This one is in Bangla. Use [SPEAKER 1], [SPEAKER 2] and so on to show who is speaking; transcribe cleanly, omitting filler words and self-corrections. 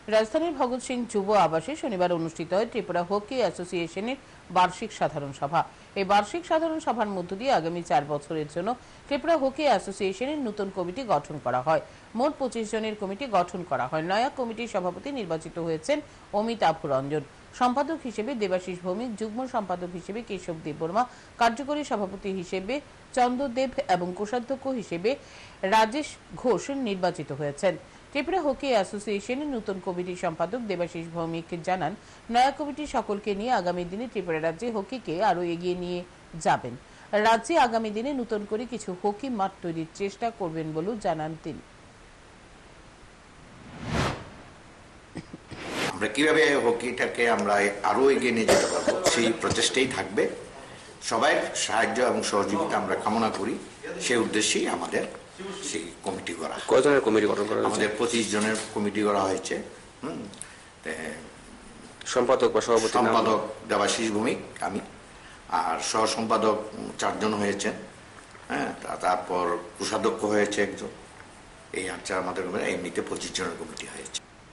[SPEAKER 1] রাজধানীর ভগৎ সিং যুব আবাসে শনিবার অনুষ্ঠিত হয় ত্রিপুরা হকি অ্যাসোসিয়েশনের বার্ষিক সাধারণ সভা। এই বার্ষিক সাধারণ সভার মধ্য দিয়ে আগামী 4 বছরের জন্য ত্রিপুরা হকি অ্যাসোসিয়েশনের নতুন কমিটি গঠন করা হয়। মোট 25 জনের কমিটি গঠন করা হয়। নয়া কমিটির সভাপতি নির্বাচিত হয়েছেন অমিতাভ রঞ্জন, সম্পাদক হিসেবে দেবাশিস ভৌমিক, যুগ্ম সম্পাদক হিসেবে কেশব দেববর্মা, কার্যকরী সভাপতি হিসেবে চন্দ্রদেব এবং কোষাধ্যক্ষ হিসেবে রাজেশ ঘোষ নির্বাচিত হয়েছেন। ত্রিপুরা হকি অ্যাসোসিয়েশনের নতুন কমিটির সম্পাদক দেবাশিস ভৌমিক জানান, নয়া কমিটি সকলকে নিয়ে আগামী দিনে ত্রিপুরা রাজ্যে হকিকে আরো এগিয়ে নিয়ে যাবেন। রাজ্যে আগামী দিনে নতুন করে কিছু হকি মাঠ তৈরির চেষ্টা করবেন বলেও জানান তিনি।
[SPEAKER 2] আমরা কিভাবে হকিটাকে আমরা আরো এগিয়ে নিয়ে যেতে পারবো সেই প্রচেষ্টাই থাকবে। সবাই সাহায্য এবং সহযোগিতা আমরা কামনা করি। সেই উদ্দেশ্যেই আমাদের সেই কমিটি করা।
[SPEAKER 3] কয়জনের কমিটি গঠন করা হয়েছে?
[SPEAKER 2] আমাদের 25 জনের কমিটি করা হয়েছে।
[SPEAKER 3] সম্পাদক বা সভাপতি?
[SPEAKER 2] সম্পাদক দেবাশিস ভৌমিক, আমি, আর সহ সম্পাদক 4 জন হয়েছেন। হ্যাঁ, তারপর কোষাধ্যক্ষ হয়েছে একজন। এই হচ্ছে আমাদের এমনিতে 25 জনের কমিটি হয়েছে।